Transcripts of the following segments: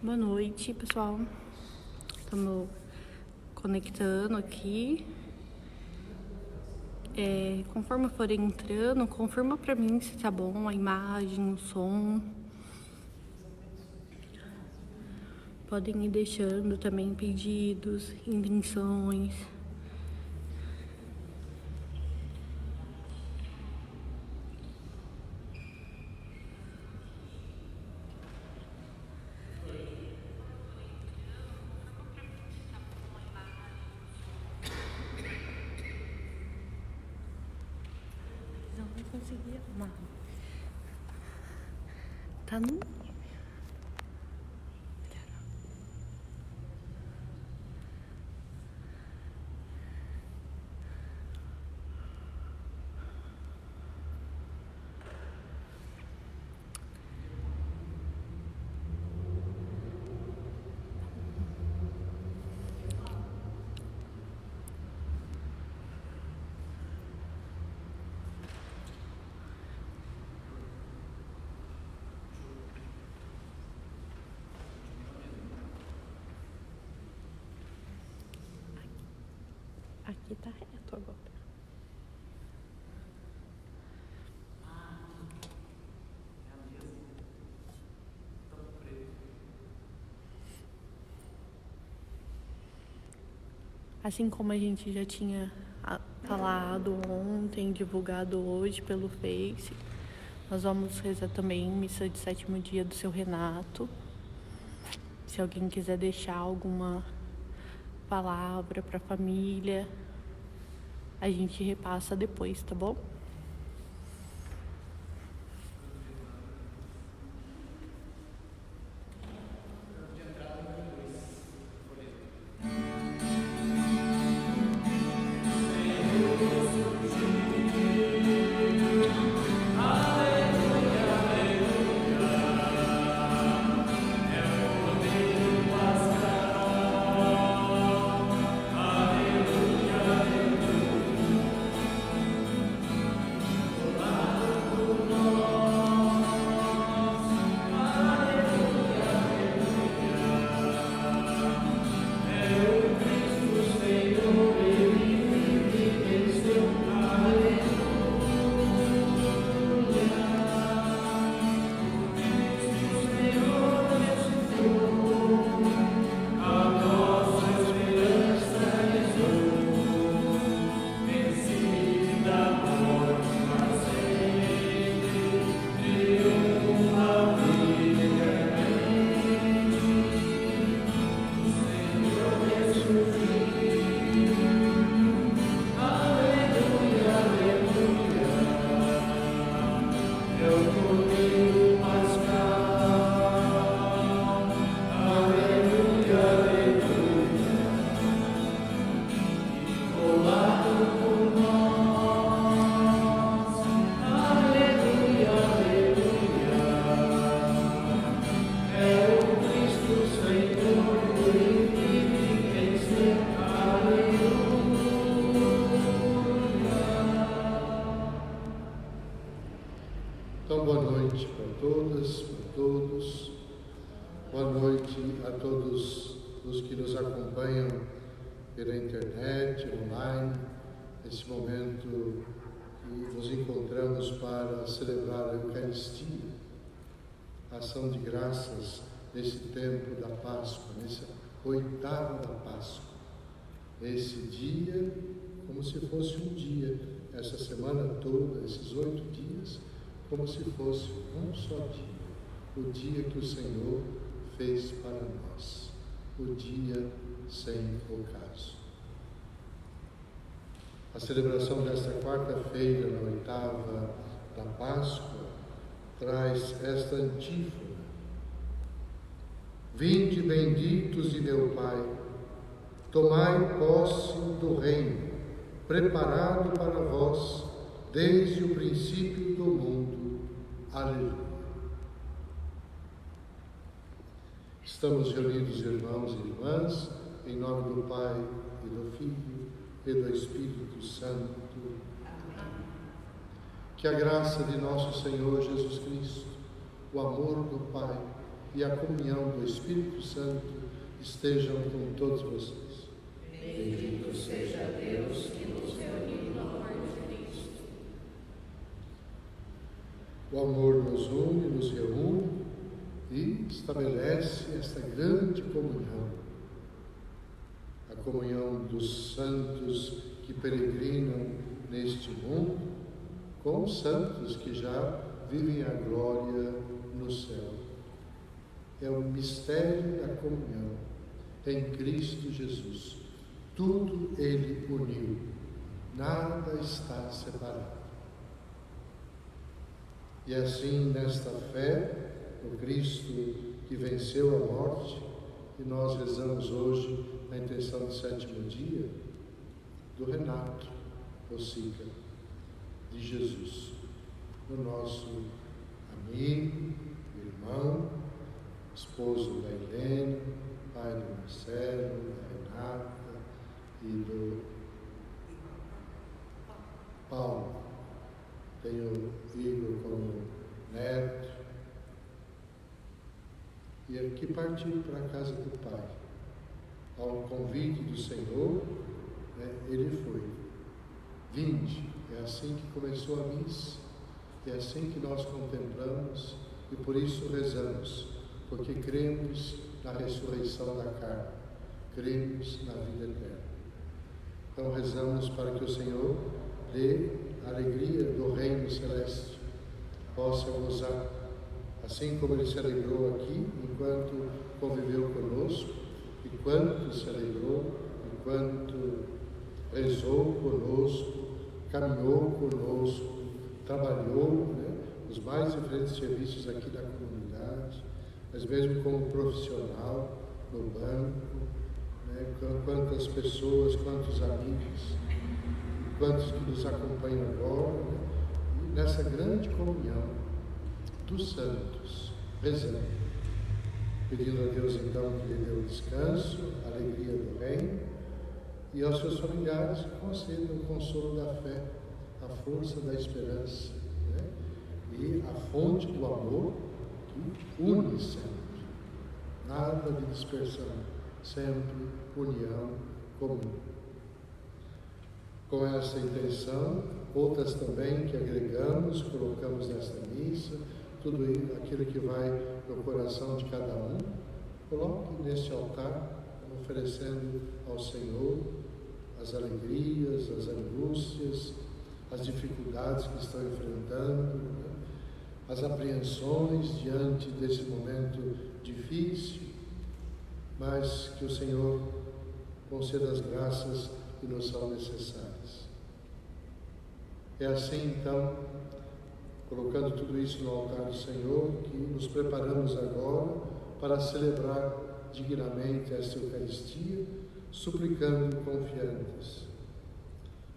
Boa noite, pessoal. Estamos conectando aqui. Conforme eu for entrando, confirma pra mim se tá bom a imagem, o som. Podem ir deixando também pedidos, intenções. Não vai conseguir arrumar. Tá no... Aqui tá reto agora. Assim como a gente já tinha falado ontem, divulgado hoje pelo Face, nós vamos rezar também missa de 7º dia do seu Renato. Se alguém quiser deixar alguma palavra para a família, a gente repassa depois, tá bom? Então, boa noite para todas, para todos. Boa noite a todos os que nos acompanham pela internet, online, nesse momento que nos encontramos para celebrar a Eucaristia, a ação de graças nesse tempo da Páscoa, nesse 8º da Páscoa. Esse dia, como se fosse um dia, essa semana toda, esses 8 dias, como se fosse um só dia, o dia que o Senhor fez para nós, o dia sem ocaso. A celebração desta quarta-feira, na 8ª da Páscoa, traz esta antífona: Vinde benditos de meu Pai, tomai posse do reino, preparado para vós desde o princípio do mundo. Aleluia. Estamos reunidos, irmãos e irmãs, em nome do Pai e do Filho e do Espírito Santo. Amém. Que a graça de nosso Senhor Jesus Cristo, o amor do Pai e a comunhão do Espírito Santo estejam com todos vocês. Bendito seja Deus que nos reuniu no amor de Cristo. O amor nos une, nos reúne e estabelece esta grande comunhão. A comunhão dos santos que peregrinam neste mundo com os santos que já vivem a glória no céu. É o mistério da comunhão em Cristo Jesus. Tudo Ele uniu, nada está separado. E assim, nesta fé, no Cristo que venceu a morte, e nós rezamos hoje na intenção do 7º dia, do Renato Ossica, de Jesus, o nosso amigo, irmão, esposo da Helena, pai do Marcelo, da Renata e do Paulo. Tenho o Igor como neto. E aqui partiu para a casa do Pai. Ao convite do Senhor, ele foi. Vinde. É assim que começou a missa. É assim que nós contemplamos e por isso rezamos. Porque cremos na ressurreição da carne. Cremos na vida eterna. Então rezamos para que o Senhor dê a alegria do reino celeste. Possa gozar. Assim como Ele se alegrou aqui, enquanto conviveu conosco, e quanto se alegrou, enquanto rezou conosco, caminhou conosco, trabalhou, nos mais diferentes serviços aqui da comunidade, mas mesmo como profissional, no banco, quantas pessoas, quantos amigos, quantos que nos acompanham agora, e nessa grande comunhão dos santos, rezando, pedindo a Deus então que lhe dê o descanso, a alegria do reino, e aos seus familiares conceda o consolo da fé, a força da esperança, e a fonte do amor que une sempre, nada de dispersão, sempre união comum. Com essa intenção, outras também que agregamos, colocamos nesta missa, tudo aquilo que vai no coração de cada um, coloque neste altar, oferecendo ao Senhor as alegrias, as angústias, as dificuldades que estão enfrentando, as apreensões diante desse momento difícil, mas que o Senhor conceda as graças que nos são necessárias. É assim, então, colocando tudo isso no altar do Senhor, que nos preparamos agora para celebrar dignamente esta Eucaristia, suplicando confiantes.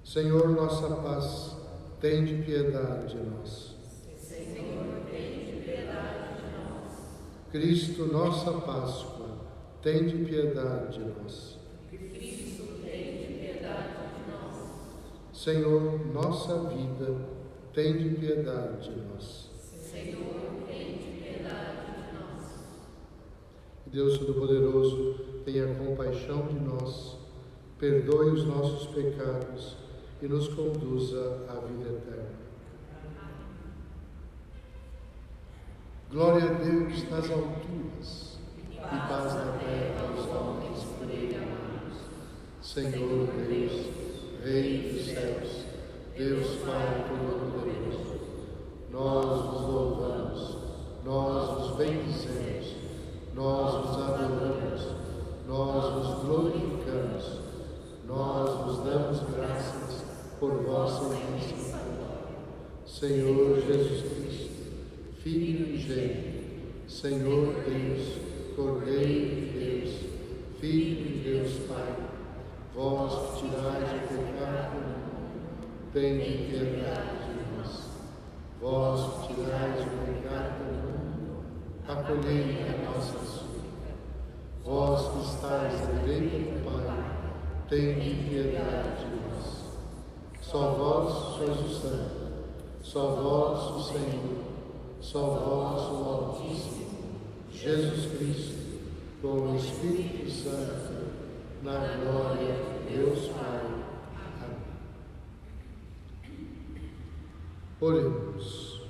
Senhor, nossa paz, tende piedade de nós. Senhor, tende piedade de nós. Cristo, nossa Páscoa, tende piedade de nós. Cristo, tende piedade de nós. Senhor, nossa vida, tende piedade de nós. Senhor, tende piedade de nós. Deus Todo-Poderoso, tenha compaixão de nós, perdoe os nossos pecados e nos conduza à vida eterna. Glória a Deus nas alturas e paz na terra aos homens por Ele amados. Senhor Deus, Rei dos céus, Deus Pai Todo-Poderoso, nós vos louvamos, nós vos bendizemos, nós vos adoramos, nós vos glorificamos, nós vos damos graças por vossa imensa glória. Senhor Jesus Cristo, Filho unigênito, Senhor Deus, Cordeiro de Deus, Filho de Deus Pai, vós que tirais o pecado do mundo, tende piedade de nós. Vós que tirais o pecado do mundo, acolhei a nossa súplica. Vós que estáis à direita do Pai, tende piedade de nós. Só vós sois o Santo, só vós o Senhor, só vós o Altíssimo, Jesus Cristo, com o Espírito Santo, na glória de Deus Pai. Amém. Oremos.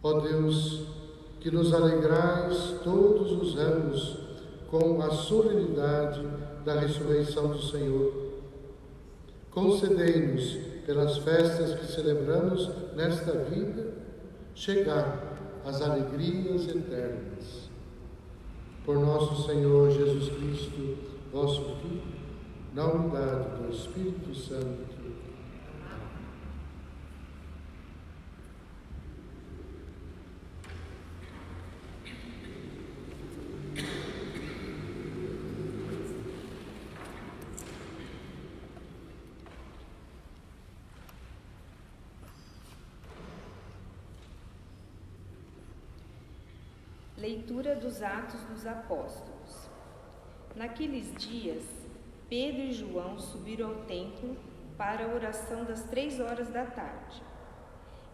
Ó Deus, que nos alegrais todos os anos com a solenidade da ressurreição do Senhor, concedei-nos, pelas festas que celebramos nesta vida, chegar às alegrias eternas. Por nosso Senhor Jesus Cristo, vosso Filho, na unidade do Espírito Santo. Leitura dos Atos dos Apóstolos. Naqueles dias, Pedro e João subiram ao templo para a oração das 3 horas da tarde.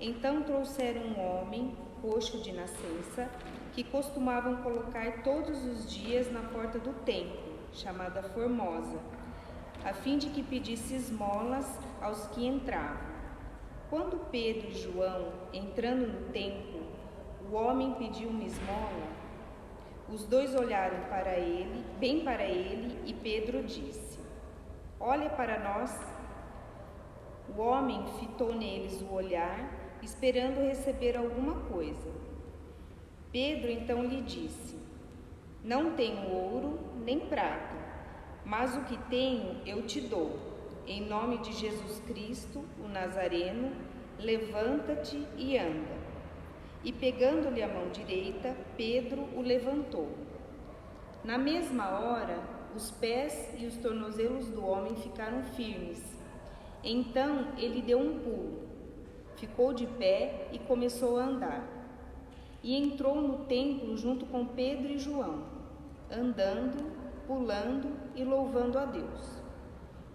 Então trouxeram um homem, coxo de nascença, que costumavam colocar todos os dias na porta do templo, chamada Formosa, a fim de que pedisse esmolas aos que entravam. Quando Pedro e João, entrando no templo, o homem pediu uma esmola, os dois olharam para ele, bem para ele, e Pedro disse: Olha para nós. O homem fitou neles o olhar, esperando receber alguma coisa. Pedro então lhe disse: Não tenho ouro nem prata, mas o que tenho eu te dou. Em nome de Jesus Cristo, o Nazareno, levanta-te e anda. E pegando-lhe a mão direita, Pedro o levantou. Na mesma hora, os pés e os tornozelos do homem ficaram firmes. Então ele deu um pulo, ficou de pé e começou a andar. E entrou no templo junto com Pedro e João, andando, pulando e louvando a Deus.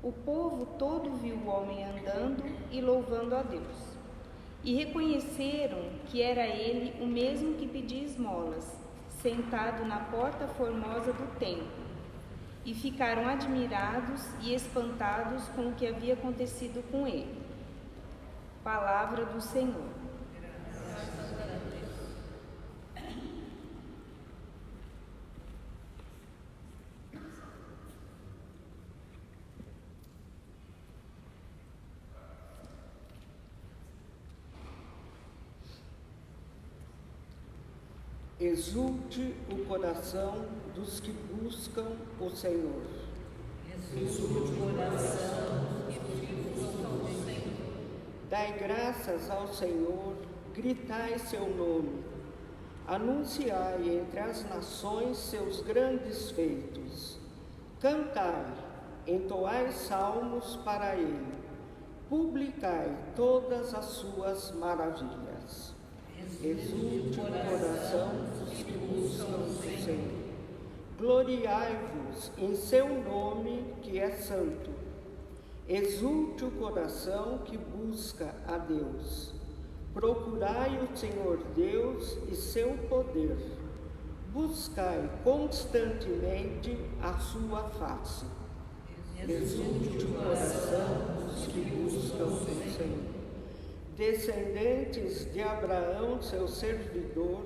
O povo todo viu o homem andando e louvando a Deus. E reconheceram que era ele o mesmo que pedia esmolas, sentado na porta formosa do templo. E ficaram admirados e espantados com o que havia acontecido com ele. Palavra do Senhor. Exulte o coração dos que buscam o Senhor. Exulte o coração dos que buscam o Senhor. Dai graças ao Senhor, gritai seu nome. Anunciai entre as nações seus grandes feitos. Cantai, entoai salmos para ele. Publicai todas as suas maravilhas. Exulte o coração dos que buscam o Senhor. Gloriai-vos em seu nome, que é santo. Exulte o coração que busca a Deus. Procurai o Senhor Deus e seu poder. Buscai constantemente a sua face. Exulte o coração dos que buscam o Senhor. Descendentes de Abraão, seu servidor,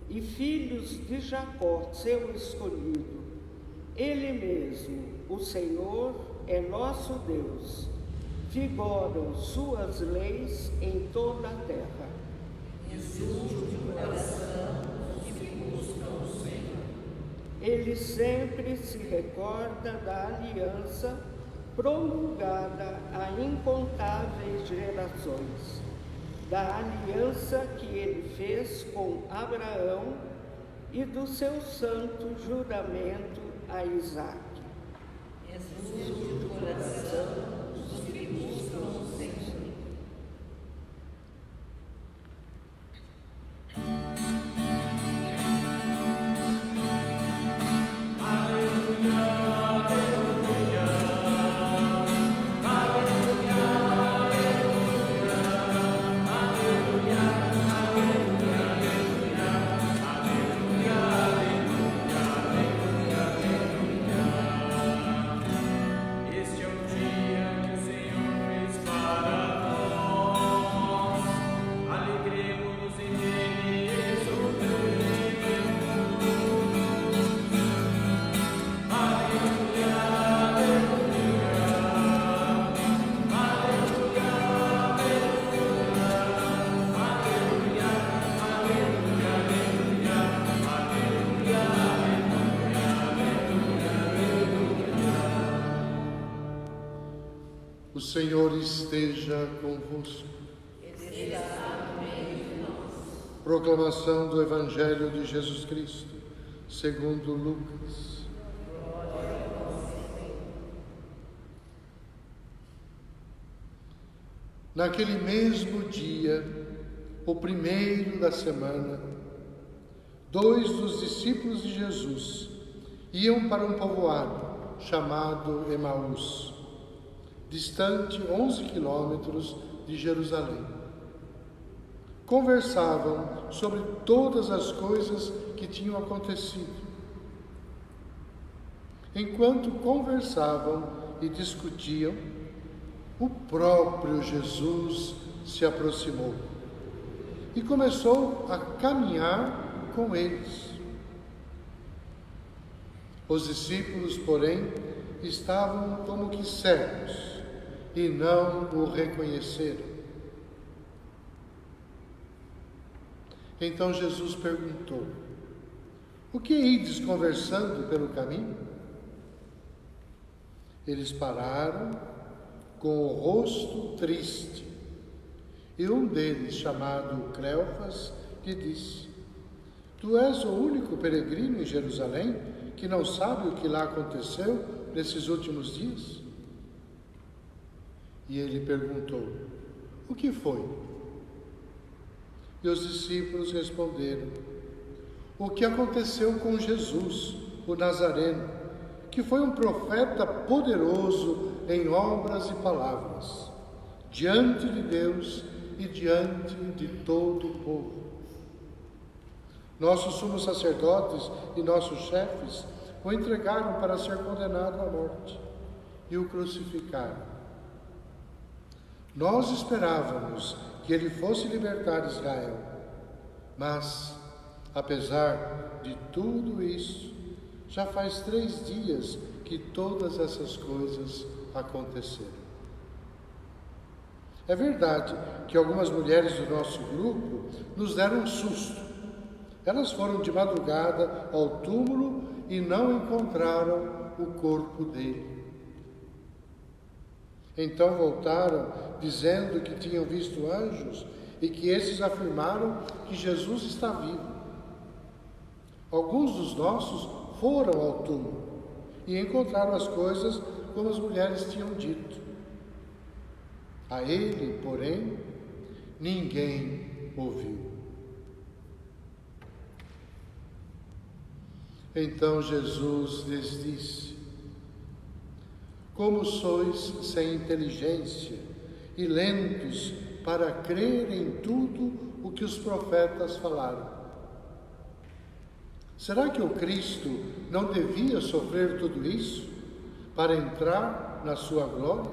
e filhos de Jacó, seu escolhido. Ele mesmo, o Senhor, é nosso Deus. Vigoram suas leis em toda a terra. Exulte o coração dos que buscam o Senhor. Ele sempre se recorda da aliança promulgada a incontáveis gerações, da aliança que ele fez com Abraão e do seu santo juramento a Isaque. Exulte o coração dos que buscam o Senhor. Aleluia, aleluia, aleluia. Senhor esteja convosco. Proclamação do Evangelho de Jesus Cristo, segundo Lucas. Naquele mesmo dia, o primeiro da semana, 2 dos discípulos de Jesus iam para um povoado chamado Emaús, distante 11 quilômetros de Jerusalém. Conversavam sobre todas as coisas que tinham acontecido. Enquanto conversavam e discutiam, o próprio Jesus se aproximou e começou a caminhar com eles. Os discípulos, porém, estavam como que cegos e não o reconheceram. Então Jesus perguntou: o que ides conversando pelo caminho? Eles pararam com o rosto triste, e um deles, chamado Cleofas, lhe disse: tu és o único peregrino em Jerusalém que não sabe o que lá aconteceu nesses últimos dias? E ele perguntou: o que foi? E os discípulos responderam: o que aconteceu com Jesus, o Nazareno, que foi um profeta poderoso em obras e palavras, diante de Deus e diante de todo o povo. Nossos sumos sacerdotes e nossos chefes o entregaram para ser condenado à morte e o crucificaram. Nós esperávamos que ele fosse libertar Israel, mas, apesar de tudo isso, já faz 3 dias que todas essas coisas aconteceram. É verdade que algumas mulheres do nosso grupo nos deram um susto. Elas foram de madrugada ao túmulo e não encontraram o corpo dele. Então voltaram dizendo que tinham visto anjos e que esses afirmaram que Jesus está vivo. Alguns dos nossos foram ao túmulo e encontraram as coisas como as mulheres tinham dito. A ele, porém, ninguém ouviu. Então Jesus lhes disse: como sois sem inteligência e lentos para crer em tudo o que os profetas falaram. Será que o Cristo não devia sofrer tudo isso para entrar na sua glória?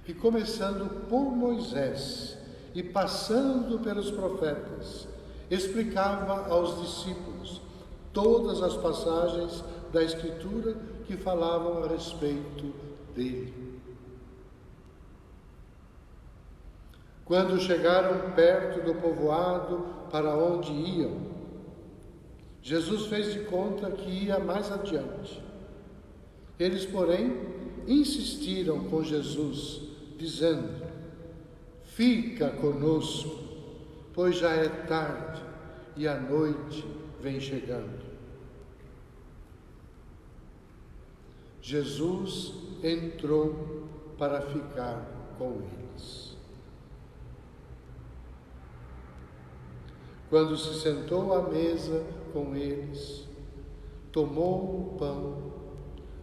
E começando por Moisés e passando pelos profetas, explicava aos discípulos todas as passagens da Escritura que falavam a respeito dele. Quando chegaram perto do povoado para onde iam, Jesus fez de conta que ia mais adiante. Eles, porém, insistiram com Jesus, dizendo: fica conosco, pois já é tarde e a noite vem chegando. Jesus entrou para ficar com eles. Quando se sentou à mesa com eles, tomou o pão,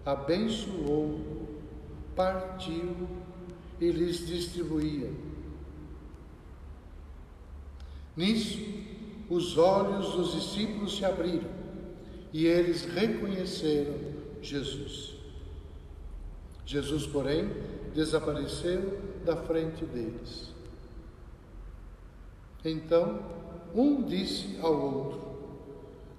abençoou, partiu e lhes distribuía. Nisso, os olhos dos discípulos se abriram e eles reconheceram Jesus. Jesus, porém, desapareceu da frente deles. Então, um disse ao outro: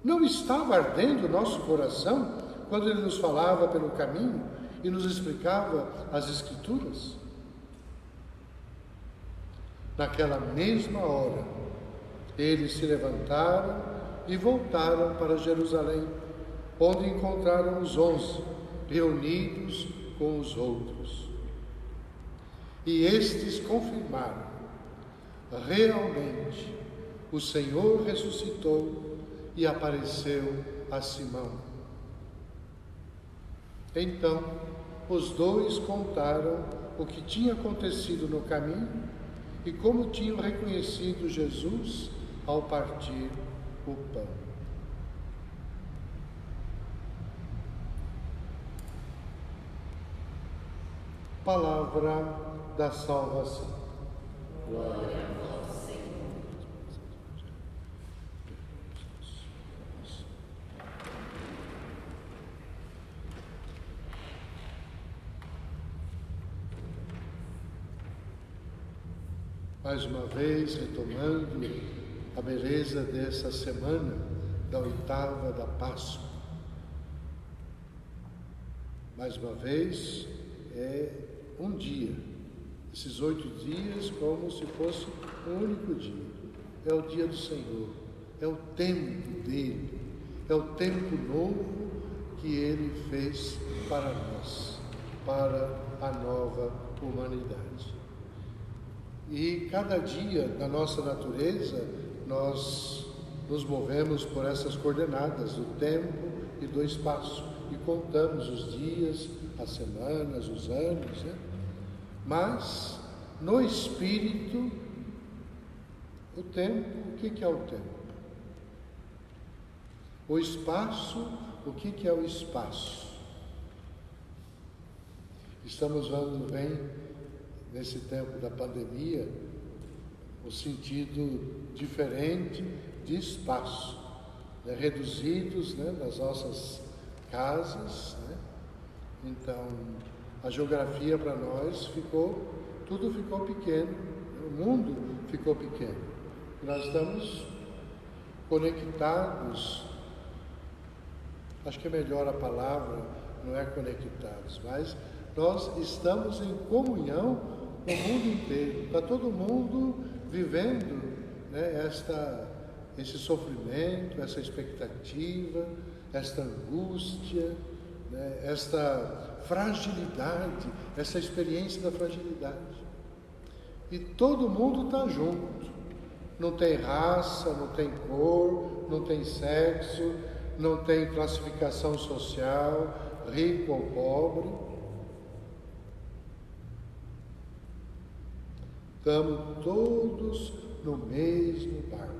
não estava ardendo o nosso coração quando ele nos falava pelo caminho e nos explicava as Escrituras? Naquela mesma hora, eles se levantaram e voltaram para Jerusalém, onde encontraram os 11 reunidos com os outros. E estes confirmaram: realmente o Senhor ressuscitou e apareceu a Simão. Então os dois contaram o que tinha acontecido no caminho e como tinham reconhecido Jesus ao partir o pão. Palavra da salvação. Glória a vós, Senhor. Mais uma vez, retomando a beleza dessa semana, da oitava da Páscoa. Mais uma vez, é um dia, esses 8 dias como se fosse um único dia. É o dia do Senhor, é o tempo dele, é o tempo novo que ele fez para nós, para a nova humanidade. E cada dia da nossa natureza nós nos movemos por essas coordenadas do tempo e do espaço e contamos os dias, as semanas, os anos, né? Mas no espírito, o tempo, o que é o tempo? O espaço, o que é o espaço? Estamos vendo bem, nesse tempo da pandemia, o sentido diferente de espaço, né? Reduzidos, né? Nas nossas casas, né? Então, a geografia para nós tudo ficou pequeno, o mundo ficou pequeno. Nós estamos conectados, acho que é melhor a palavra, não é conectados, mas nós estamos em comunhão com o mundo inteiro. Está todo mundo vivendo, né, esse sofrimento, essa expectativa, esta angústia, né, esta fragilidade, essa experiência da fragilidade. E todo mundo está junto. Não tem raça, não tem cor, não tem sexo, não tem classificação social, rico ou pobre. Estamos todos no mesmo barco.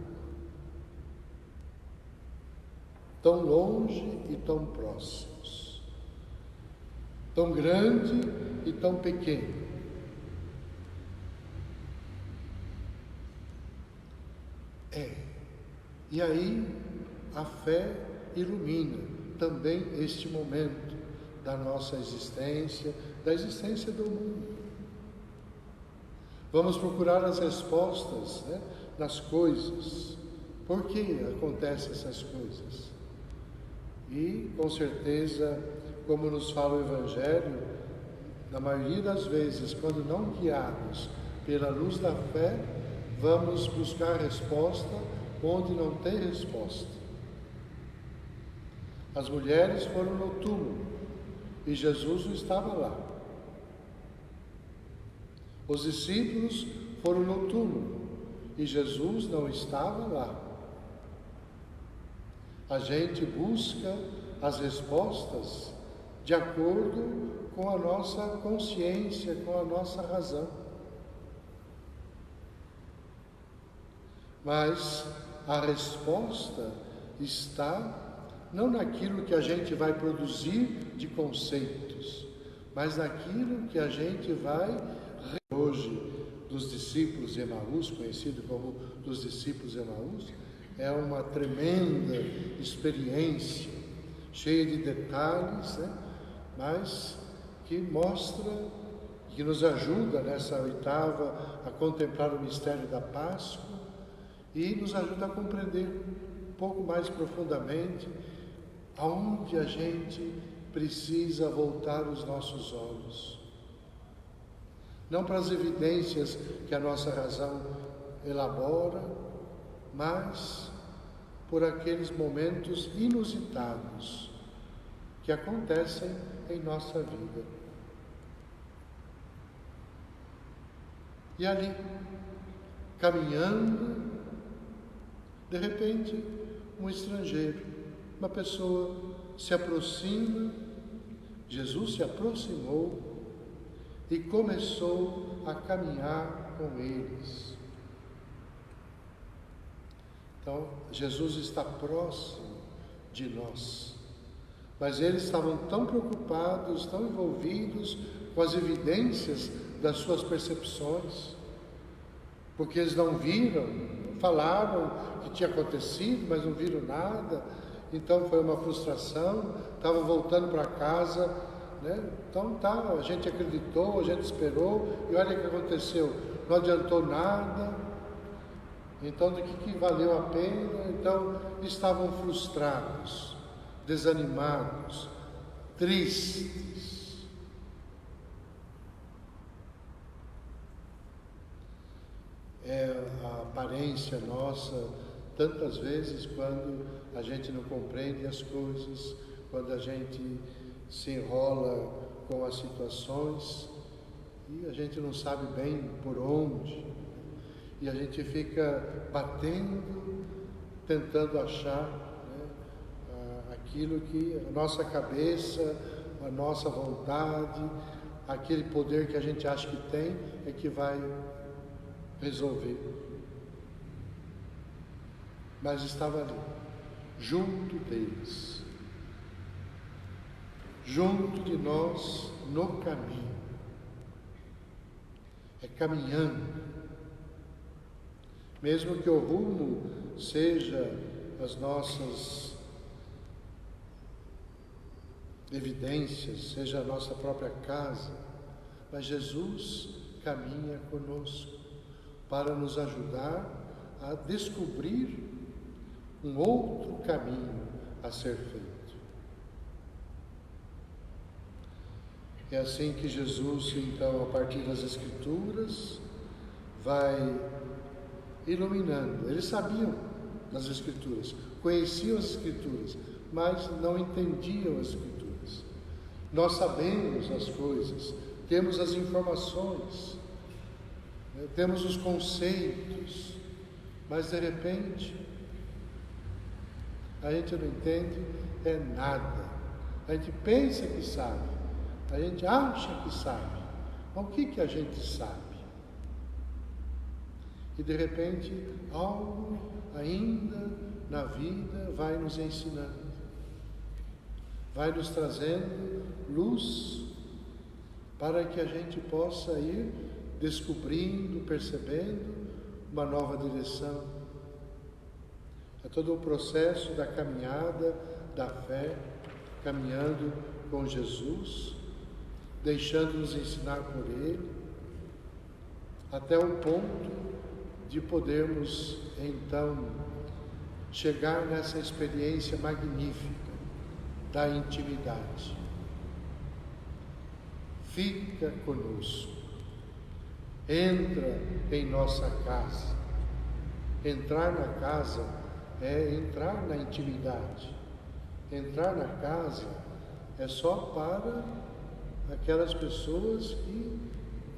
Tão longe e tão próximos. Tão grande e tão pequeno. E aí a fé ilumina também este momento da nossa existência, da existência do mundo. Vamos procurar as respostas, né, nas coisas. Por que acontecem essas coisas? E, com certeza, como nos fala o Evangelho, na maioria das vezes, quando não guiados pela luz da fé, vamos buscar resposta onde não tem resposta. As mulheres foram no túmulo e Jesus não estava lá. Os discípulos foram no túmulo e Jesus não estava lá. A gente busca as respostas de acordo com a nossa consciência, com a nossa razão. Mas a resposta está não naquilo que a gente vai produzir de conceitos, mas naquilo que a gente vai hoje dos discípulos de Emaús, conhecido como dos discípulos de Emaús, é uma tremenda experiência, cheia de detalhes, né? Mas que mostra, que nos ajuda nessa oitava a contemplar o mistério da Páscoa e nos ajuda a compreender um pouco mais profundamente aonde a gente precisa voltar os nossos olhos. Não para as evidências que a nossa razão elabora, mas por aqueles momentos inusitados que acontecem em nossa vida. E ali, caminhando, de repente, um estrangeiro, uma pessoa se aproxima, Jesus se aproximou e começou a caminhar com eles. Então, Jesus está próximo de nós, mas eles estavam tão preocupados, tão envolvidos com as evidências das suas percepções, porque eles não viram, falaram que tinha acontecido, mas não viram nada. Então foi uma frustração, estavam voltando para casa, né? Então tá, a gente acreditou, a gente esperou, e olha o que aconteceu, não adiantou nada. Então do que valeu a pena? Então estavam frustrados, desanimados, tristes. É a aparência nossa, tantas vezes, quando a gente não compreende as coisas, quando a gente se enrola com as situações e a gente não sabe bem por onde, e a gente fica batendo, tentando achar, né, aquilo que a nossa cabeça, a nossa vontade, aquele poder que a gente acha que tem, é que vai resolver. Mas estava ali, junto deles, junto de nós, no caminho. É caminhando. Mesmo que o rumo seja as nossas evidências, seja a nossa própria casa, mas Jesus caminha conosco para nos ajudar a descobrir um outro caminho a ser feito. É assim que Jesus, então, a partir das Escrituras, vai iluminando. Eles sabiam das Escrituras, conheciam as Escrituras, mas não entendiam as Escrituras. Nós sabemos as coisas, temos as informações, temos os conceitos, mas de repente a gente não entende nada. A gente pensa que sabe, a gente acha que sabe, mas o que a gente sabe? E de repente algo ainda na vida vai nos ensinando, vai nos trazendo luz para que a gente possa ir descobrindo, percebendo uma nova direção. É todo o processo da caminhada da fé, caminhando com Jesus, deixando-nos ensinar por Ele, até o ponto de podermos então chegar nessa experiência magnífica da intimidade. Fica conosco, entra em nossa casa. Entrar na casa é entrar na intimidade. Entrar na casa é só para aquelas pessoas que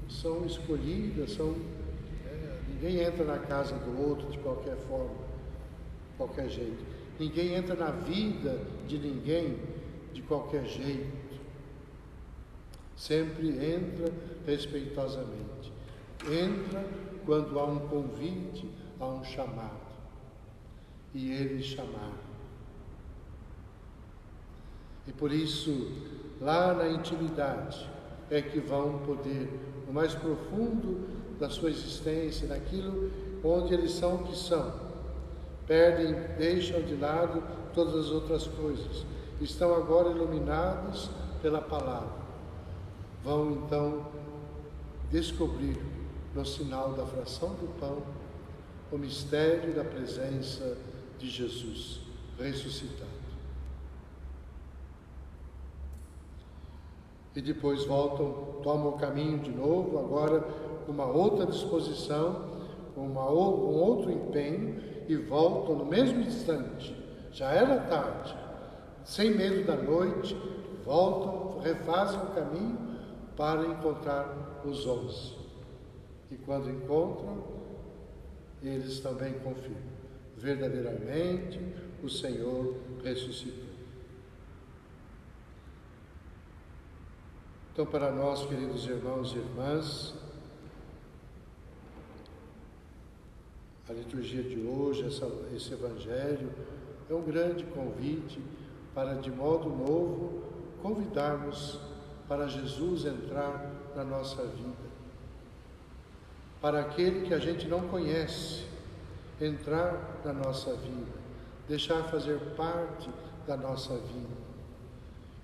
são escolhidas, ninguém entra na casa do outro de qualquer forma, de qualquer jeito. Ninguém entra na vida de ninguém de qualquer jeito. Sempre entra respeitosamente. Entra quando há um convite, há um chamado. E eles chamaram. E por isso, lá na intimidade, é que vão poder, no mais profundo da sua existência, naquilo onde eles são o que são, perdem, deixam de lado todas as outras coisas, estão agora iluminados pela palavra. Vão então descobrir no sinal da fração do pão o mistério da presença de Jesus ressuscitado. E depois voltam, tomam o caminho de novo, agora com uma outra disposição, com um outro empenho, e voltam no mesmo instante. Já era tarde, sem medo da noite, voltam, refazem o caminho para encontrar os 11. E quando encontram, eles também confirmam: verdadeiramente o Senhor ressuscitou. Então, para nós, queridos irmãos e irmãs, a liturgia de hoje, esse Evangelho, é um grande convite para, de modo novo, convidarmos para Jesus entrar na nossa vida. Para aquele que a gente não conhece, entrar na nossa vida, deixar fazer parte da nossa vida.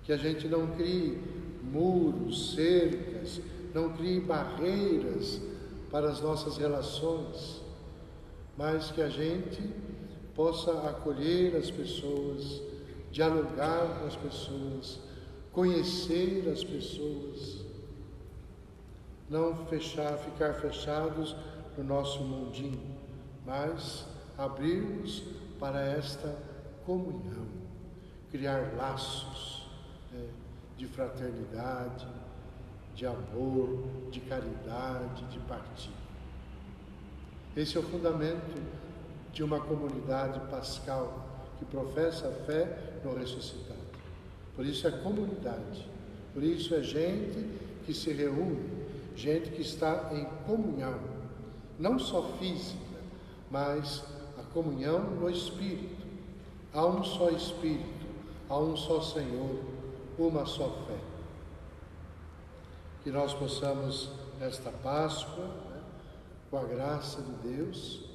Que a gente não crie muros, cercas, não crie barreiras para as nossas relações, mas que a gente possa acolher as pessoas, dialogar com as pessoas, conhecer as pessoas, não ficar fechados no nosso mundinho, mas abrirmos para esta comunhão, criar laços de fraternidade, de amor, de caridade, de partilha. Esse é o fundamento de uma comunidade pascal que professa a fé no ressuscitado. Por isso é comunidade, por isso é gente que se reúne, gente que está em comunhão, não só física, mas a comunhão no Espírito. Há um só Espírito, há um só Senhor, uma só fé. Que nós possamos, nesta Páscoa, com a graça de Deus,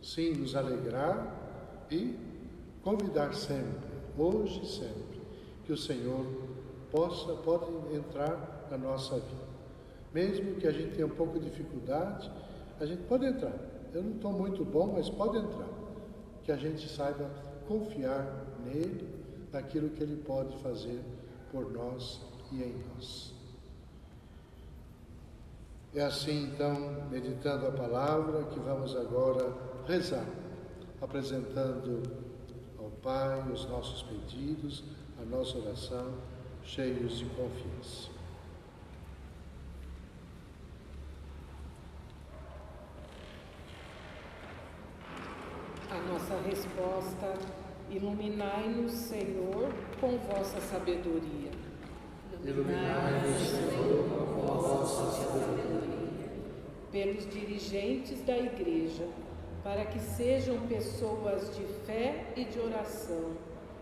sim, nos alegrar e convidar sempre, hoje e sempre, que o Senhor pode entrar na nossa vida. Mesmo que a gente tenha um pouco de dificuldade, a gente pode entrar. Eu não estou muito bom, mas pode entrar. Que a gente saiba confiar nele, naquilo que ele pode fazer por nós e em nós. É assim, então, meditando a palavra, que vamos agora rezar, apresentando ao Pai os nossos pedidos, a nossa oração, cheios de confiança. A nossa resposta: iluminai-nos, Senhor, com vossa sabedoria. Iluminai-nos, Senhor, com vossa sabedoria. Pelos dirigentes da Igreja, para que sejam pessoas de fé e de oração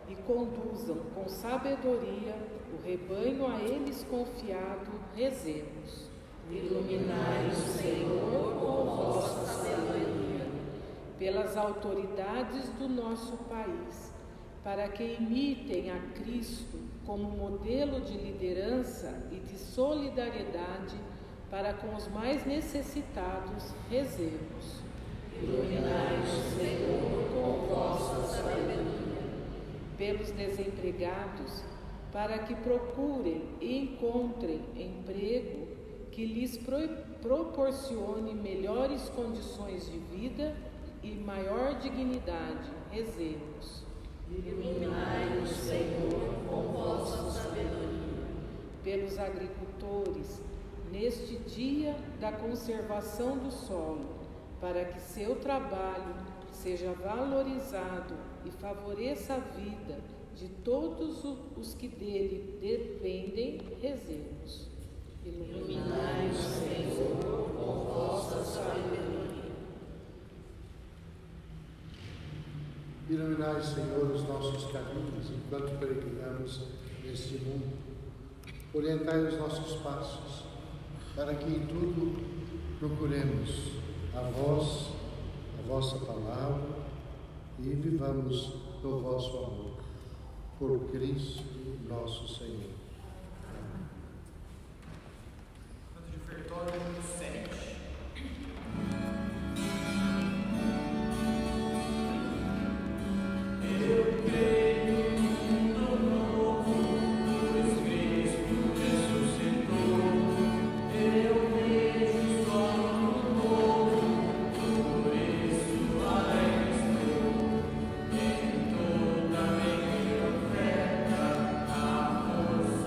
e conduzam com sabedoria o rebanho a eles confiado, rezemos. Iluminai-nos, Senhor, com vossa sabedoria. Pelas autoridades do nosso país, para que imitem a Cristo como modelo de liderança e de solidariedade para com os mais necessitados, rezemos. Iluminai-nos, Senhor, com vossa sabedoria. Pelos desempregados, para que procurem e encontrem emprego que lhes proporcione melhores condições de vida e maior dignidade, rezemos. Iluminai-nos, Senhor, com vossa sabedoria. Pelos agricultores, neste dia da conservação do solo, para que seu trabalho seja valorizado e favoreça a vida de todos os que dele dependem, rezemos. Iluminai-nos, Senhor, com vossa sabedoria. Iluminai, Senhor, os nossos caminhos enquanto peregrinamos neste mundo. Orientai os nossos passos, para que em tudo procuremos a vossa palavra e vivamos no vosso amor. Por Cristo nosso Senhor. Amém. Canto de ofertório número 7. Eu creio em mundo novo, pois Cristo ressuscitou. Eu vejo solo novo, por isso alegre estou. Em toda minha oferta, a voz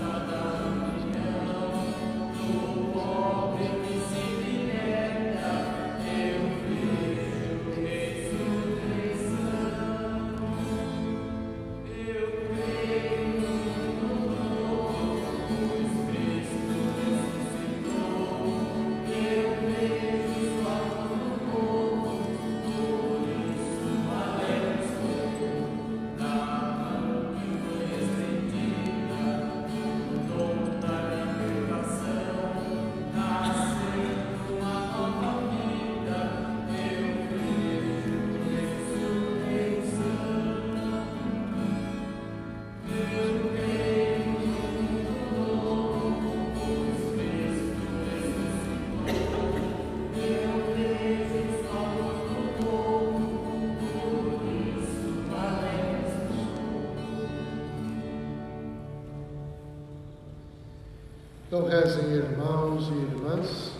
Então rezem, irmãos e irmãs,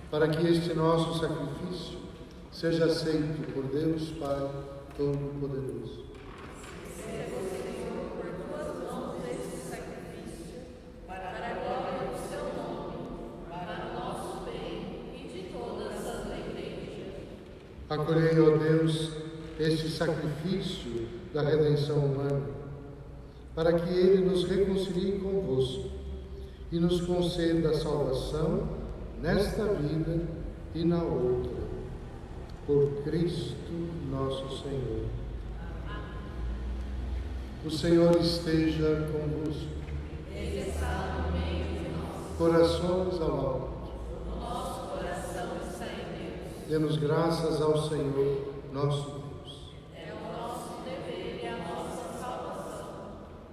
para que este nosso sacrifício seja aceito por Deus Pai Todo-Poderoso. Acolhei, ó Deus, este sacrifício da redenção humana, para que Ele nos reconcilie convosco e nos conceda a salvação nesta vida e na outra. Por Cristo nosso Senhor. O Senhor esteja convosco. Ele está no meio de nós. Corações ao alto. O nosso coração está em Deus. Demos graças ao Senhor, nosso Deus. É o nosso dever e a nossa salvação.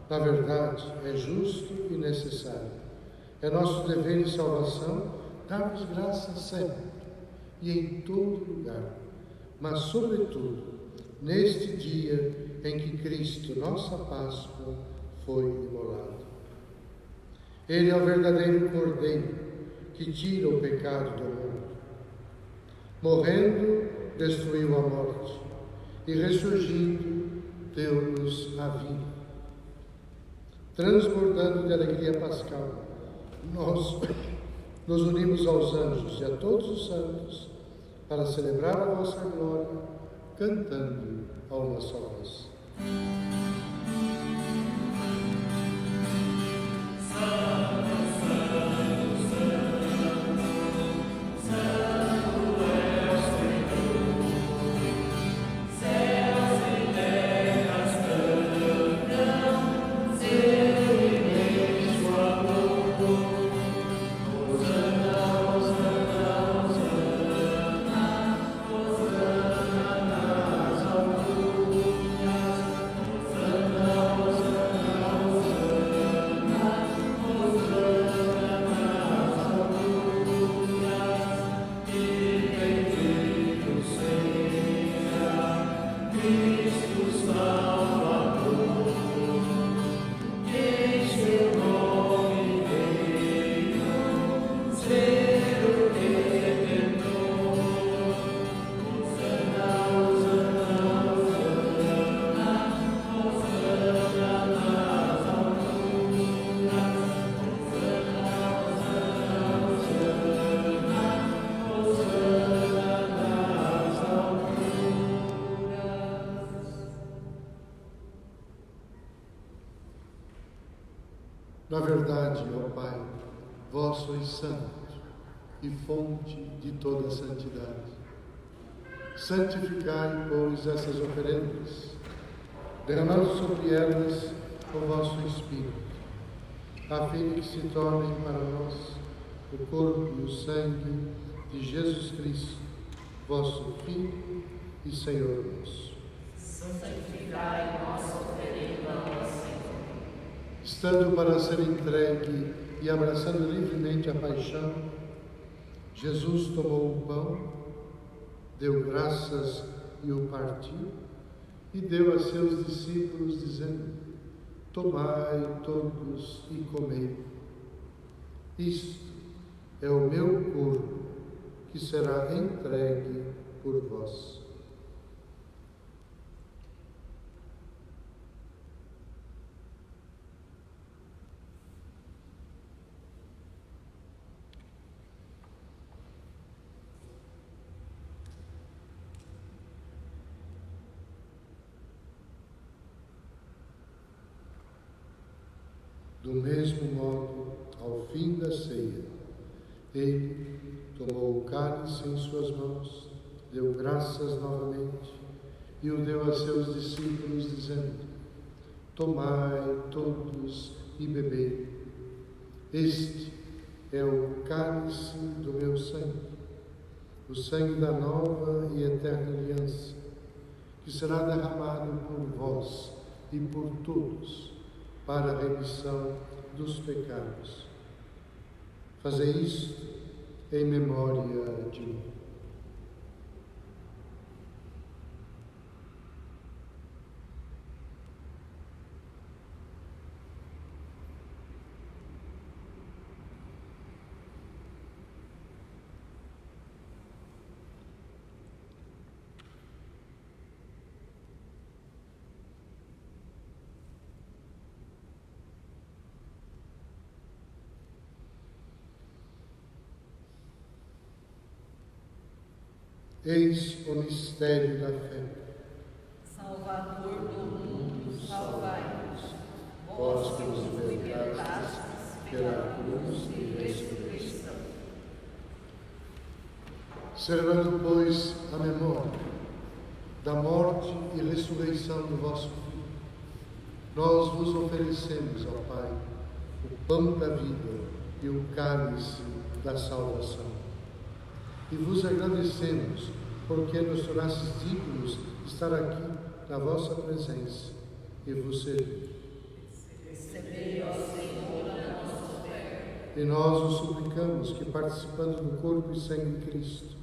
Na verdade, é justo e necessário. É nosso dever e salvação darmos graças sempre e em todo lugar, mas, sobretudo, neste dia em que Cristo, nossa Páscoa, foi imolado. Ele é o verdadeiro Cordeiro que tira o pecado do mundo. Morrendo, destruiu a morte e, ressurgindo, deu-nos a vida. Transbordando de alegria pascal, nós nos unimos aos anjos e a todos os santos para celebrar a vossa glória, cantando a uma só voz. Na verdade, ó Pai, vós sois santo e fonte de toda santidade. Santificai, pois, essas oferendas, derramando sobre elas o vosso Espírito, a fim de que se tornem para nós o corpo e o sangue de Jesus Cristo, vosso Filho e Senhor nosso. Santificai nossa oferenda, Senhor. Estando para ser entregue e abraçando livremente a paixão, Jesus tomou o pão, deu graças e o partiu, e deu a seus discípulos, dizendo: tomai todos e comei. Isto é o meu corpo, que será entregue por vós. Do mesmo modo, ao fim da ceia, ele tomou o cálice em suas mãos, deu graças novamente e o deu a seus discípulos, dizendo: tomai todos e bebei. Este é o cálice do meu sangue, o sangue da nova e eterna aliança, que será derramado por vós e por todos, para a remissão dos pecados. Fazei isto em memória de mim. Eis o mistério da fé. Salvador do mundo, salvai-nos. Vós que nos libertastes pela cruz e ressurreição. Celebrando, pois, a memória da morte e ressurreição do vosso Filho, nós vos oferecemos, ó Pai, o pão da vida e o cálice da salvação. E vos agradecemos, porque nos tornastes dignos de estar aqui na vossa presença e vos servir. Recebei, ó Senhor, a nossa oferta. E nós vos suplicamos que, participando do corpo e sangue de Cristo,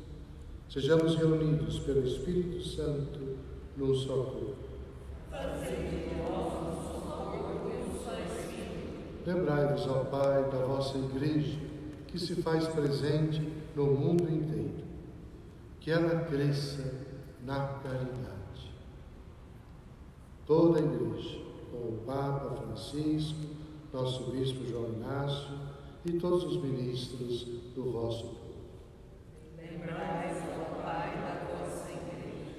sejamos reunidos pelo Espírito Santo num só corpo. Lembrai-vos, ó Pai, da vossa Igreja, que se faz presente no mundo inteiro, que ela cresça na caridade. Toda a Igreja, com o Papa Francisco, nosso Bispo João Inácio e todos os ministros do vosso povo. Lembrai-vos, ó Pai, da vossa Igreja.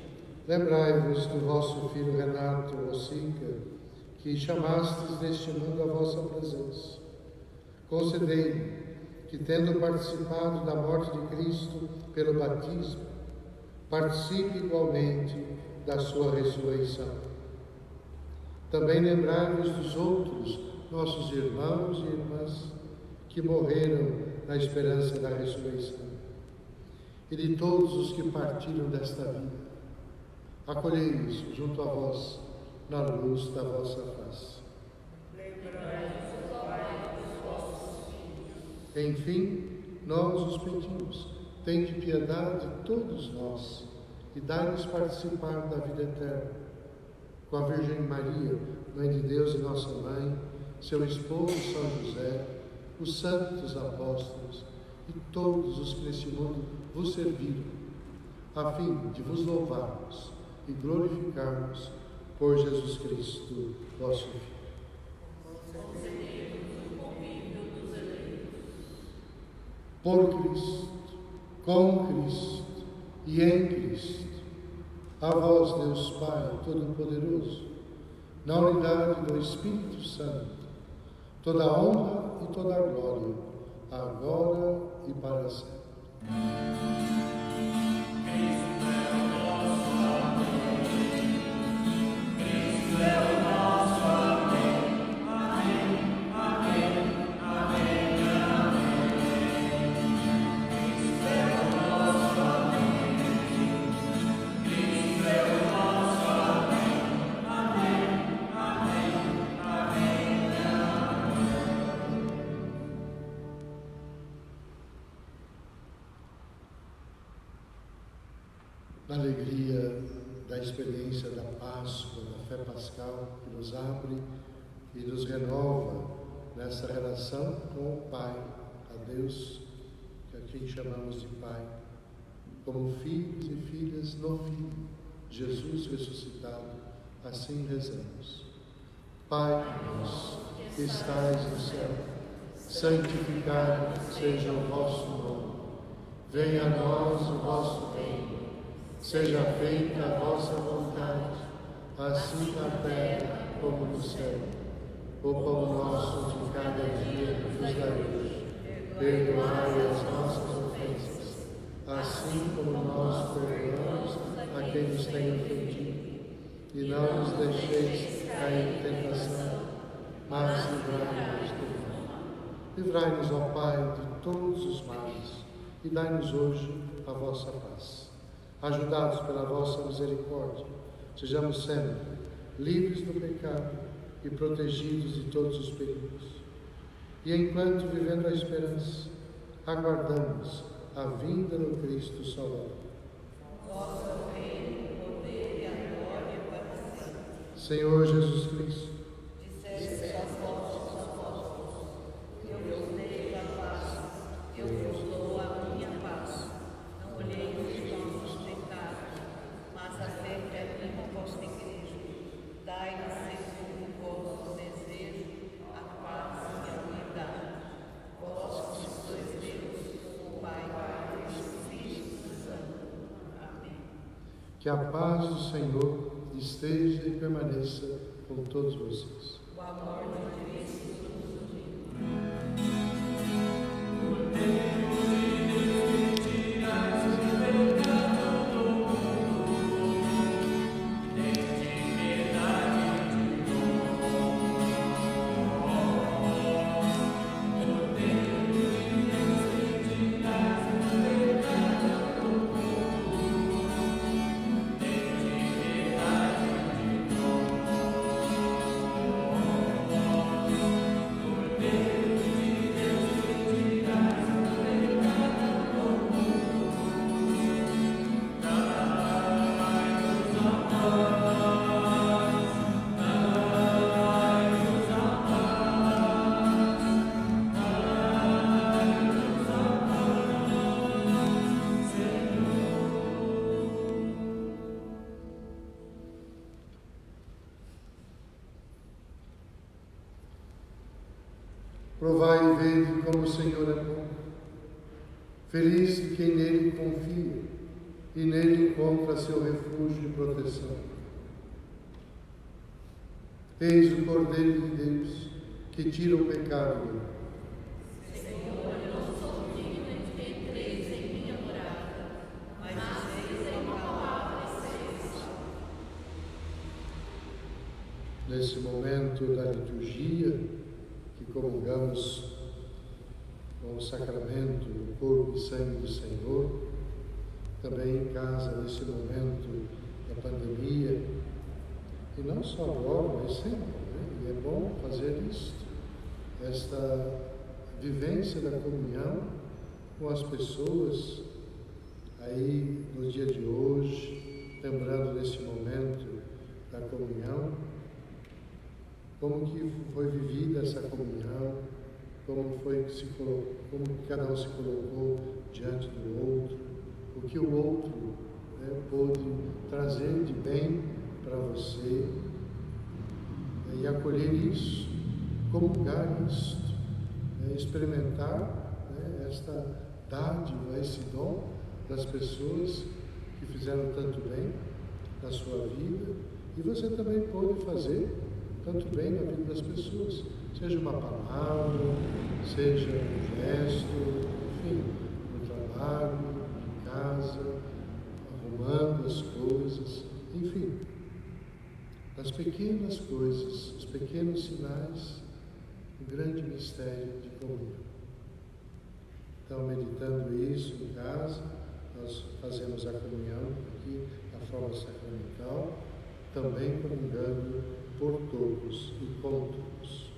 Lembrai-vos do vosso filho Renato Rossica, que chamastes deste mundo a vossa presença. Concedei-lhe que, tendo participado da morte de Cristo pelo batismo, participe igualmente da sua ressurreição. Também lembrai-vos dos outros nossos irmãos e irmãs que morreram na esperança da ressurreição, e de todos os que partiram desta vida. Acolhei-os junto a vós, na luz da vossa face. Lembrai-vos, ó Pai, dos vossos filhos. Enfim, nós os pedimos, tende piedade de todos nós e dai-nos participar da vida eterna. Com a Virgem Maria, Mãe de Deus e nossa Mãe, seu esposo São José, os santos apóstolos e todos os que neste mundo vos serviram, a fim de vos louvarmos e glorificarmos por Jesus Cristo, vosso Filho. Por Cristo, com Cristo e em Cristo, a vós, Deus Pai Todo-Poderoso, na unidade do Espírito Santo, toda a honra e toda a glória, agora e para sempre. Na alegria da experiência da Páscoa, da fé pascal, que nos abre e nos renova nessa relação com o Pai, a Deus, que a quem chamamos de Pai, como filhos e filhas no Filho, Jesus ressuscitado, assim rezamos. Pai nosso, que estais no céu, santificado seja o vosso nome. Venha a nós o vosso reino. Seja feita a vossa vontade, assim na terra como no céu. O pão nosso de cada dia nos dai hoje. Perdoai as nossas ofensas, assim como nós perdoamos a quem nos tem ofendido. E não nos deixeis cair em tentação, mas livrai-nos do mal. Livrai-nos, ó Pai, de todos os males, e dai-nos hoje a vossa paz. Ajudados pela vossa misericórdia, sejamos sempre livres do pecado e protegidos de todos os perigos. E enquanto vivendo a esperança, aguardamos a vinda do Cristo Salvador. Vosso reino, o poder e a glória para sempre. Senhor Jesus Cristo, Disseste aos vossos apóstolos: eu vos dei a paz, eu vos dou a minha paz. Não olhei os nossos pecados, mas a fé que anima a vossa igreja. Dai-nos segundo o vosso desejo, a paz e a unidade. Vós que sois Deus, o Pai, o Espírito Santo. Amém. Que a paz do Senhor esteja e permaneça com todos vocês. O amor de Cristo nos Provai e vede como o Senhor é bom. Feliz quem nele confia e nele encontra seu refúgio e proteção. Eis o Cordeiro de Deus que tira o pecado do mundo. Senhor, eu não sou digna de que entreis em minha morada, mas dizeis em uma palavra e sereis salvos. Nesse momento da liturgia, que comungamos com o sacramento do corpo e sangue do Senhor, também em casa, nesse momento da pandemia, e não só agora, mas sempre, né? E é bom fazer isto, esta vivência da comunhão com as pessoas, aí no dia de hoje, lembrando nesse momento da comunhão, como que foi vivida essa comunhão, como cada um se colocou diante do outro, o que o outro, né, pôde trazer de bem para você, e acolher isso, comungar isto, experimentar, né, esta dádiva, esse dom das pessoas que fizeram tanto bem na sua vida, e você também pode fazer tanto bem na vida das pessoas, seja uma palavra, seja um gesto, enfim, no trabalho, em casa, arrumando as coisas, enfim, as pequenas coisas, os pequenos sinais, o grande mistério de comunhão. Então, meditando isso em casa, nós fazemos a comunhão aqui, a forma sacramental, também comungando por todos e com todos.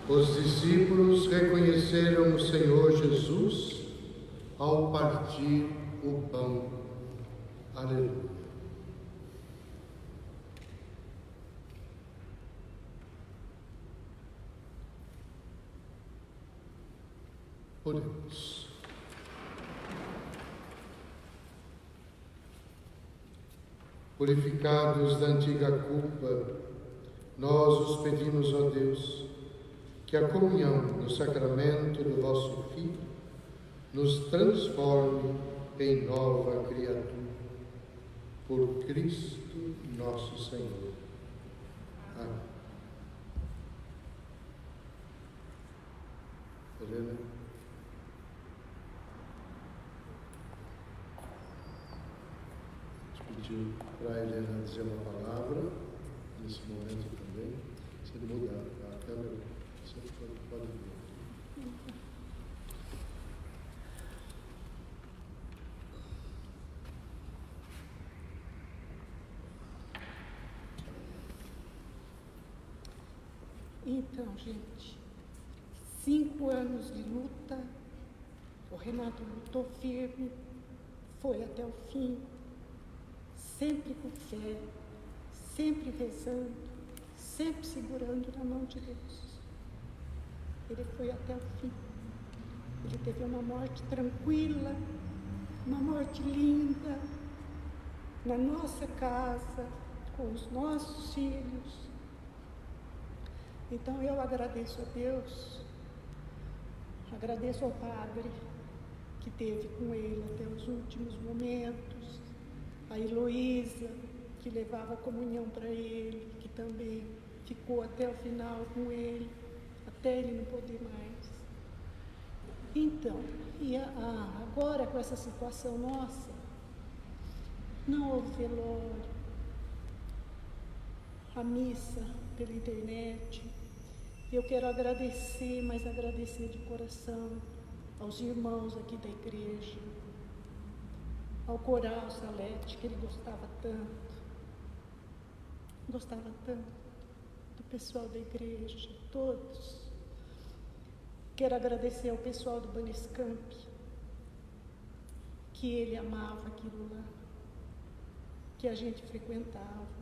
Os discípulos reconheceram o Senhor Jesus ao partir o pão. Aleluia. Oremos. Purificados da antiga culpa, nós os pedimos, ó Deus, que a comunhão no sacramento do vosso Filho nos transforme em nova criatura. Por Cristo nosso Senhor. Amém. Helena. Pediu para a Helena dizer uma palavra nesse momento também. Se ele mudar a câmera, você pode ver. Então, gente, 5 anos de luta, o Renato lutou firme, foi até o fim, sempre com fé, sempre rezando, sempre segurando na mão de Deus. Ele foi até o fim. Ele teve uma morte tranquila, uma morte linda, na nossa casa, com os nossos filhos. Então eu agradeço a Deus, agradeço ao Padre que esteve com ele até os últimos momentos, a Heloísa, que levava a comunhão para ele, que também ficou até o final com ele, até ele não poder mais. Então, agora com essa situação nossa, não houve velório, a missa pela internet. Eu quero agradecer, mas agradecer de coração aos irmãos aqui da igreja, ao coral Salete, que ele gostava tanto do pessoal da igreja, todos. Quero agradecer ao pessoal do Banescamp, que ele amava aquilo lá, que a gente frequentava.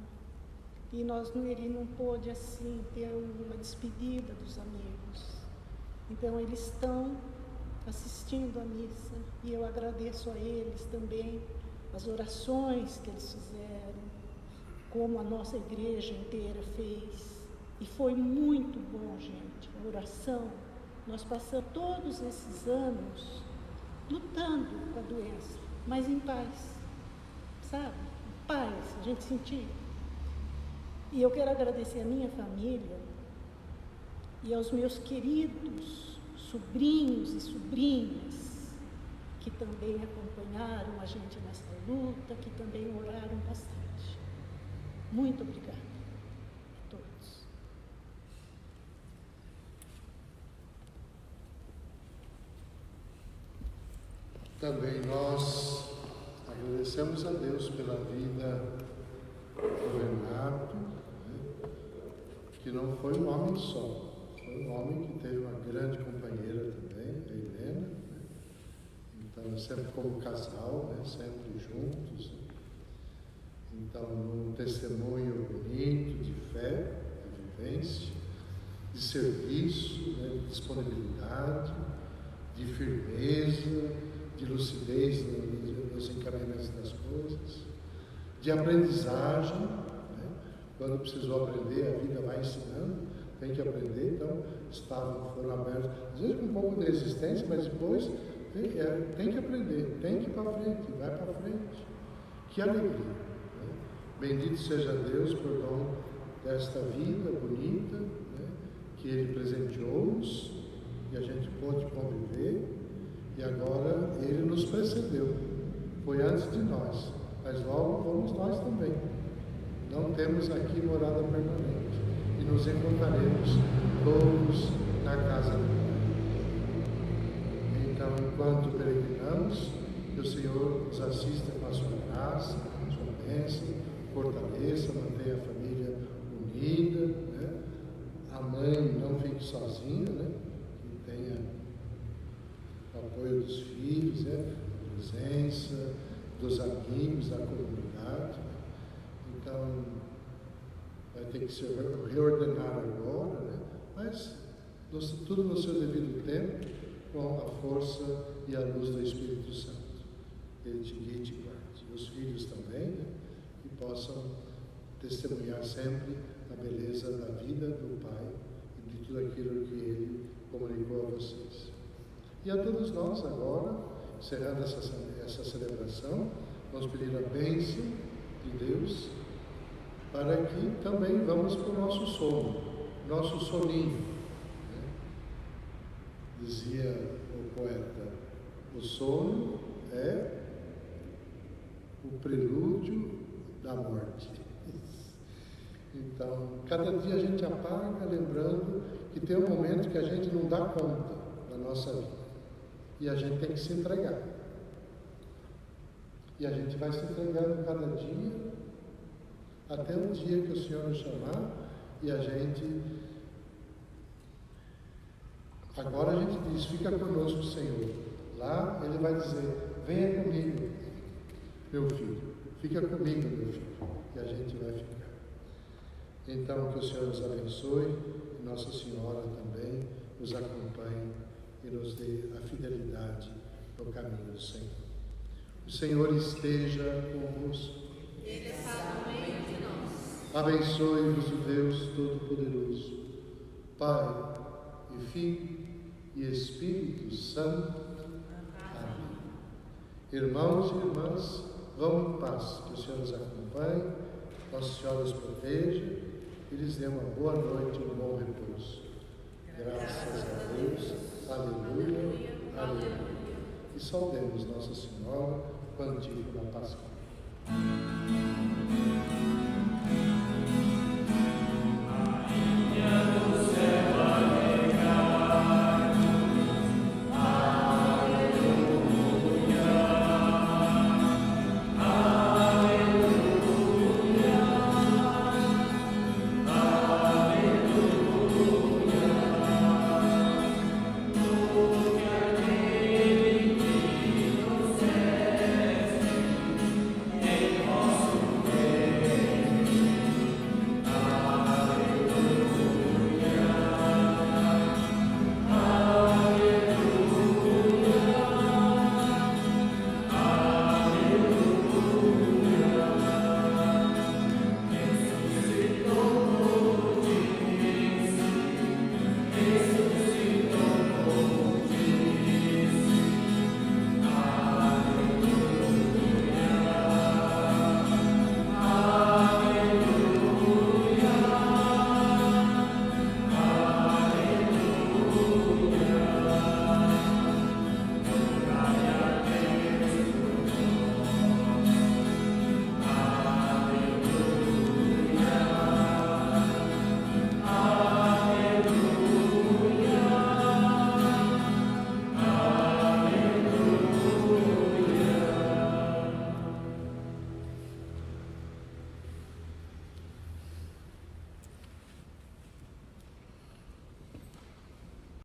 E ele não pôde, assim, ter uma despedida dos amigos. Então, eles estão assistindo a missa. E eu agradeço a eles também as orações que eles fizeram, como a nossa igreja inteira fez. E foi muito bom, gente, a oração. Nós passamos todos esses anos lutando com a doença, mas em paz, sabe? Paz, a gente sentia. E eu quero agradecer a minha família e aos meus queridos sobrinhos e sobrinhas que também acompanharam a gente nessa luta, que também oraram bastante. Muito obrigada a todos. Também nós agradecemos a Deus pela vida do Renato, que não foi um homem só, foi um homem que teve uma grande companheira também, a Helena, então sempre como casal, sempre juntos. Então, um testemunho bonito de fé, de vivência, de serviço, de disponibilidade, de firmeza, de lucidez nos encaminhamentos das coisas, de aprendizagem. Quando precisou aprender, a vida vai ensinando, tem que aprender. Então, foram abertos, às vezes com um pouco de resistência, mas depois tem que aprender, tem que ir para frente, vai para frente. Que alegria! Bendito seja Deus por dom desta vida bonita, que Ele presenteou-nos e a gente pôde conviver, e agora Ele nos precedeu. Foi antes de nós, mas logo fomos nós também. Não temos aqui morada permanente e nos encontraremos todos na casa do Pai. Então, enquanto peregrinamos, que o Senhor nos assista com a sua graça, com a sua bênção, fortaleça, mantenha a família unida, amando mãe não fique sozinha, né? Que tenha o apoio dos filhos, né? A presença dos amigos, da comunidade. Então, vai ter que se reordenar agora, né? Mas tudo no seu devido tempo, com a força e a luz do Espírito Santo. Ele te guie e te guarde. E os filhos também, né? Que possam testemunhar sempre a beleza da vida do Pai e de tudo aquilo que Ele comunicou a vocês. E a todos nós agora, encerrando essa celebração, vamos pedir a bênção de Deus para que também vamos para o nosso sono, nosso soninho. Né? Dizia o poeta, o sono é o prelúdio da morte. Então, cada dia a gente apaga, lembrando que tem um momento que a gente não dá conta da nossa vida. E a gente tem que se entregar. E a gente vai se entregando cada dia, até o dia que o Senhor nos chamar, e a gente... Agora a gente diz, fica conosco, Senhor. Lá Ele vai dizer, venha comigo, meu filho. Fica comigo, meu filho. E a gente vai ficar. Então, que o Senhor nos abençoe, e Nossa Senhora também nos acompanhe e nos dê a fidelidade no caminho do Senhor. O Senhor esteja convosco. Ele está no meio de nós. Abençoe-vos o Deus Todo-Poderoso, Pai e Filho e Espírito Santo. Amém. Irmãos e irmãs, vão em paz. Que o Senhor nos acompanhe, Nossa Senhora os proteja e lhes dê uma boa noite e um bom repouso. Graças a Deus. Aleluia. Aleluia. E saudemos Nossa Senhora com a antífona pascal.